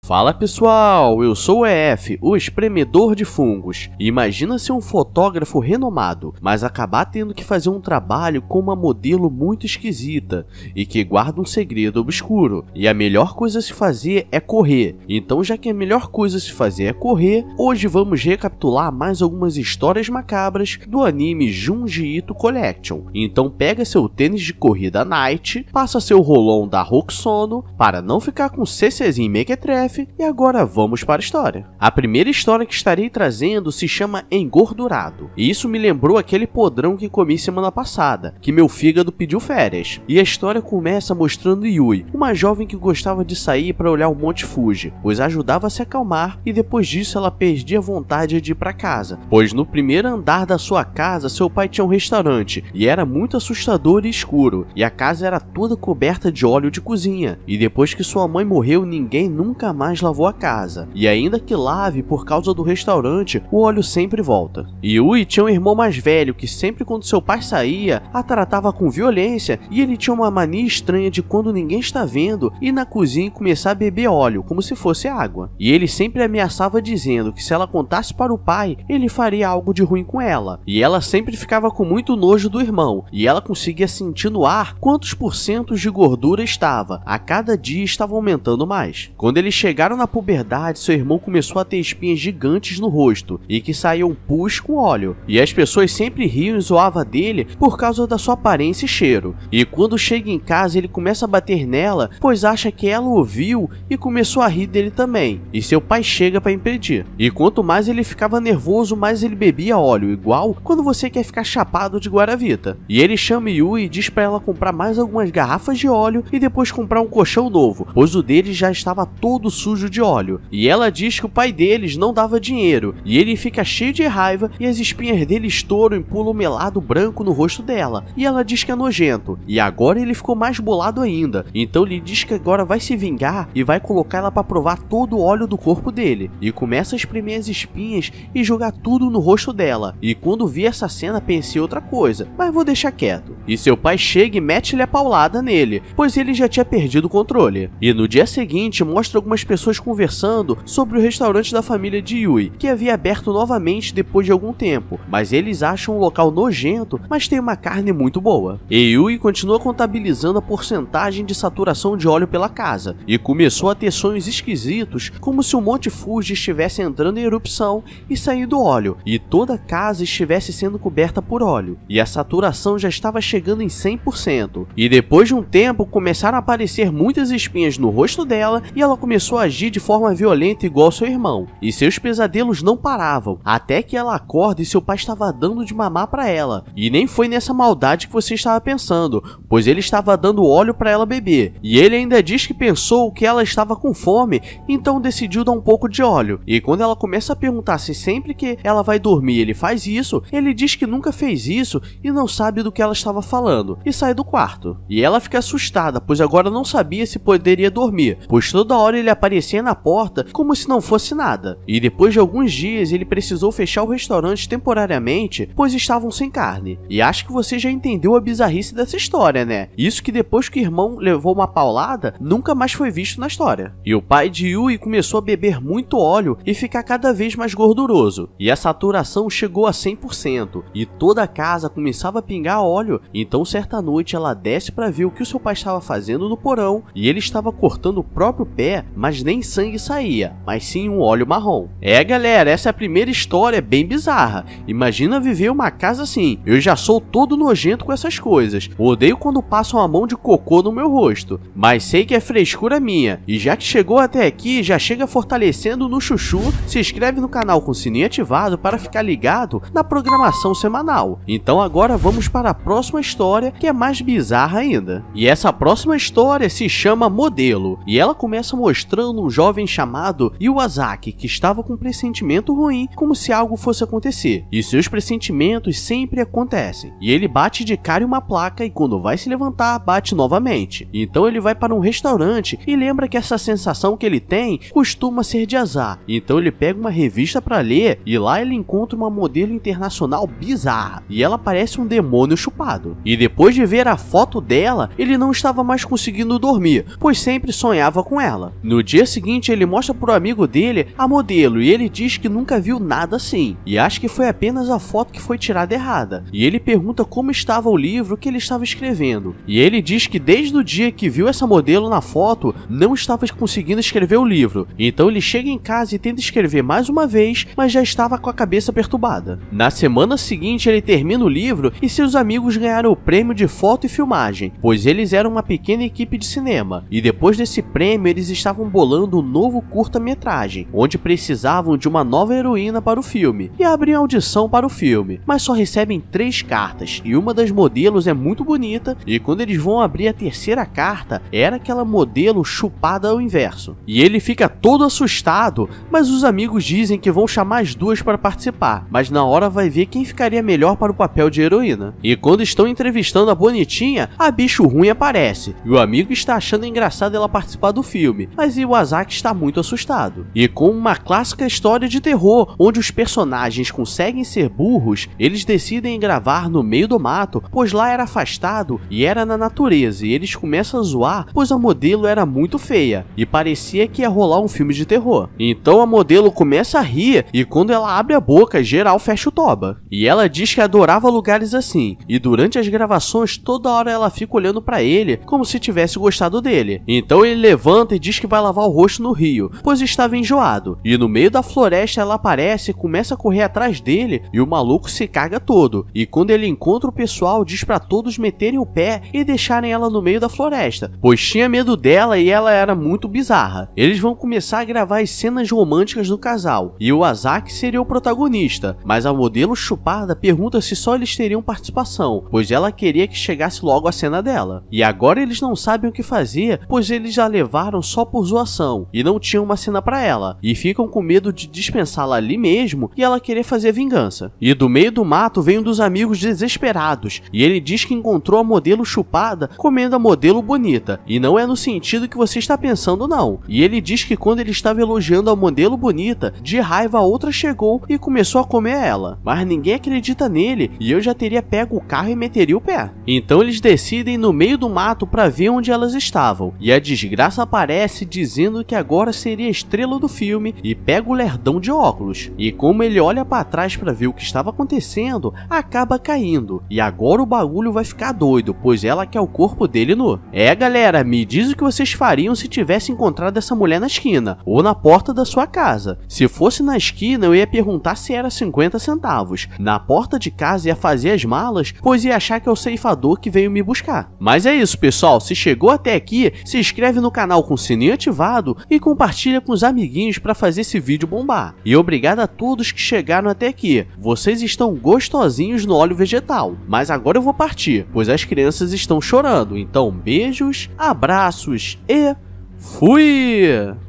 Fala pessoal, eu sou o EF, o espremedor de fungos. Imagina ser um fotógrafo renomado, mas acabar tendo que fazer um trabalho com uma modelo muito esquisita e que guarda um segredo obscuro. E a melhor coisa a se fazer é correr. Então, já que a melhor coisa a se fazer é correr, hoje vamos recapitular mais algumas histórias macabras do anime Junji Ito Collection. Então pega seu tênis de corrida Nike, passa seu rolon da Roxono para não ficar com CCzinho Mequetrefe. E agora vamos para a história. A primeira história que estarei trazendo se chama Engordurado. E isso me lembrou aquele podrão que comi semana passada, que meu fígado pediu férias. E a história começa mostrando Yui, uma jovem que gostava de sair para olhar o Monte Fuji, pois ajudava a se acalmar, e depois disso ela perdia a vontade de ir para casa, pois no primeiro andar da sua casa seu pai tinha um restaurante, e era muito assustador e escuro, e a casa era toda coberta de óleo de cozinha, e depois que sua mãe morreu ninguém nunca mais lavou a casa, e ainda que lave por causa do restaurante, o óleo sempre volta. Yui tinha um irmão mais velho que sempre quando seu pai saía, a tratava com violência, e ele tinha uma mania estranha de quando ninguém está vendo, ir na cozinha e começar a beber óleo, como se fosse água. E ele sempre ameaçava dizendo que se ela contasse para o pai, ele faria algo de ruim com ela, e ela sempre ficava com muito nojo do irmão, e ela conseguia sentir no ar quantos porcentos de gordura estava, a cada dia estava aumentando mais. Quando ele chegaram na puberdade, seu irmão começou a ter espinhas gigantes no rosto e que saíam pus com óleo, e as pessoas sempre riam e zoavam dele por causa da sua aparência e cheiro. E quando chega em casa ele começa a bater nela, pois acha que ela ouviu e começou a rir dele também, e seu pai chega para impedir. E quanto mais ele ficava nervoso, mais ele bebia óleo, igual quando você quer ficar chapado de guaravita. E ele chama Yui e diz para ela comprar mais algumas garrafas de óleo e depois comprar um colchão novo, pois o dele já estava todo sujo de óleo. E ela diz que o pai deles não dava dinheiro, e ele fica cheio de raiva e as espinhas dele estouram e pulam melado branco no rosto dela, e ela diz que é nojento. E agora ele ficou mais bolado ainda, então ele diz que agora vai se vingar e vai colocar ela para provar todo o óleo do corpo dele, e começa a espremer as espinhas e jogar tudo no rosto dela. E quando vi essa cena pensei outra coisa, mas vou deixar quieto. E seu pai chega e mete-lhe a paulada nele, pois ele já tinha perdido o controle. E no dia seguinte mostra algumas pessoas conversando sobre o restaurante da família de Yui, que havia aberto novamente depois de algum tempo, mas eles acham um local nojento, mas tem uma carne muito boa. E Yui continua contabilizando a porcentagem de saturação de óleo pela casa, e começou a ter sonhos esquisitos, como se o Monte Fuji estivesse entrando em erupção e saindo óleo, e toda a casa estivesse sendo coberta por óleo, e a saturação já estava chegando em 100%. E depois de um tempo começaram a aparecer muitas espinhas no rosto dela, e ela começou a agir de forma violenta igual seu irmão, e seus pesadelos não paravam, até que ela acorda e seu pai estava dando de mamar para ela, e nem foi nessa maldade que você estava pensando, pois ele estava dando óleo para ela beber, e ele ainda diz que pensou que ela estava com fome, então decidiu dar um pouco de óleo. E quando ela começa a perguntar se sempre que ela vai dormir ele faz isso, ele diz que nunca fez isso e não sabe do que ela estava falando, e sai do quarto. E ela fica assustada, pois agora não sabia se poderia dormir, pois toda hora ele aparecia na porta como se não fosse nada. E depois de alguns dias ele precisou fechar o restaurante temporariamente, pois estavam sem carne. E acho que você já entendeu a bizarrice dessa história, né? Isso que depois que o irmão levou uma paulada, nunca mais foi visto na história. E o pai de Yui começou a beber muito óleo e ficar cada vez mais gorduroso. E a saturação chegou a 100%, e toda a casa começava a pingar óleo. Então certa noite ela desce para ver o que o seu pai estava fazendo no porão, e ele estava cortando o próprio pé, mas nem sangue saía, mas sim um óleo marrom. É galera, essa é a primeira história bem bizarra. Imagina viver uma casa assim. Eu já sou todo nojento com essas coisas, odeio quando passam a mão de cocô no meu rosto, mas sei que é frescura minha. E já que chegou até aqui, já chega fortalecendo no chuchu, se inscreve no canal com o sininho ativado para ficar ligado na programação semanal. Então agora vamos para a próxima história, que é mais bizarra ainda. E essa próxima história se chama Modelo, e ela começa mostrando um jovem chamado Iwasaki, que estava com um pressentimento ruim, como se algo fosse acontecer, e seus pressentimentos sempre acontecem. E ele bate de cara em uma placa e quando vai se levantar, bate novamente. Então ele vai para um restaurante e lembra que essa sensação que ele tem costuma ser de azar. Então ele pega uma revista para ler e lá ele encontra uma modelo internacional bizarra, e ela parece um demônio chupado. E depois de ver a foto dela, ele não estava mais conseguindo dormir, pois sempre sonhava com ela. No dia dia seguinte ele mostra pro amigo dele a modelo e ele diz que nunca viu nada assim e acha que foi apenas a foto que foi tirada errada. E ele pergunta como estava o livro que ele estava escrevendo. E ele diz que desde o dia que viu essa modelo na foto não estava conseguindo escrever o livro. Então ele chega em casa e tenta escrever mais uma vez, mas já estava com a cabeça perturbada. Na semana seguinte ele termina o livro e seus amigos ganharam o prêmio de foto e filmagem, pois eles eram uma pequena equipe de cinema. E depois desse prêmio eles estavam bolando um novo curta-metragem, onde precisavam de uma nova heroína para o filme e abrem audição para o filme, mas só recebem 3 cartas e uma das modelos é muito bonita e quando eles vão abrir a terceira carta era aquela modelo chupada ao inverso. E ele fica todo assustado, mas os amigos dizem que vão chamar as duas para participar, mas na hora vai ver quem ficaria melhor para o papel de heroína. E quando estão entrevistando a bonitinha, a bicho ruim aparece e o amigo está achando engraçado ela participar do filme, mas Iwasaki está muito assustado. E com uma clássica história de terror, onde os personagens conseguem ser burros, eles decidem gravar no meio do mato, pois lá era afastado e era na natureza, e eles começam a zoar, pois a modelo era muito feia e parecia que ia rolar um filme de terror. Então a modelo começa a rir e quando ela abre a boca, geral fecha o toba. E ela diz que adorava lugares assim, e durante as gravações toda hora ela fica olhando pra ele como se tivesse gostado dele. Então ele levanta e diz que vai lavar o rosto no rio, pois estava enjoado. E no meio da floresta ela aparece e começa a correr atrás dele e o maluco se caga todo. E quando ele encontra o pessoal, diz pra todos meterem o pé e deixarem ela no meio da floresta, pois tinha medo dela e ela era muito bizarra. Eles vão começar a gravar as cenas românticas do casal e o Iwasaki seria o protagonista, mas a modelo chupada pergunta se só eles teriam participação, pois ela queria que chegasse logo a cena dela. E agora eles não sabem o que fazer, pois eles já levaram só por zoação e não tinham uma cena pra ela, e ficam com medo de dispensá-la ali mesmo e ela querer fazer vingança. E do meio do mato vem um dos amigos desesperados, e ele diz que encontrou a modelo chupada comendo a modelo bonita, e não é no sentido que você está pensando não. E ele diz que quando ele estava elogiando a modelo bonita, de raiva a outra chegou e começou a comer ela, mas ninguém acredita nele e eu já teria pego o carro e meteria o pé. Então eles decidem ir no meio do mato para ver onde elas estavam, e a desgraça aparece dizendo que agora seria a estrela do filme e pega o lerdão de óculos, e como ele olha para trás para ver o que estava acontecendo, acaba caindo, e agora o bagulho vai ficar doido, pois ela quer o corpo dele nu. É galera, me diz o que vocês fariam se tivesse encontrado essa mulher na esquina, ou na porta da sua casa. Se fosse na esquina eu ia perguntar se era 50 centavos, na porta de casa ia fazer as malas, pois ia achar que é o ceifador que veio me buscar. Mas é isso pessoal, se chegou até aqui, se inscreve no canal com o sininho ativado e compartilha com os amiguinhos para fazer esse vídeo bombar. E obrigado a todos que chegaram até aqui, vocês estão gostosinhos no óleo vegetal. Mas agora eu vou partir, pois as crianças estão chorando, então beijos, abraços e fui!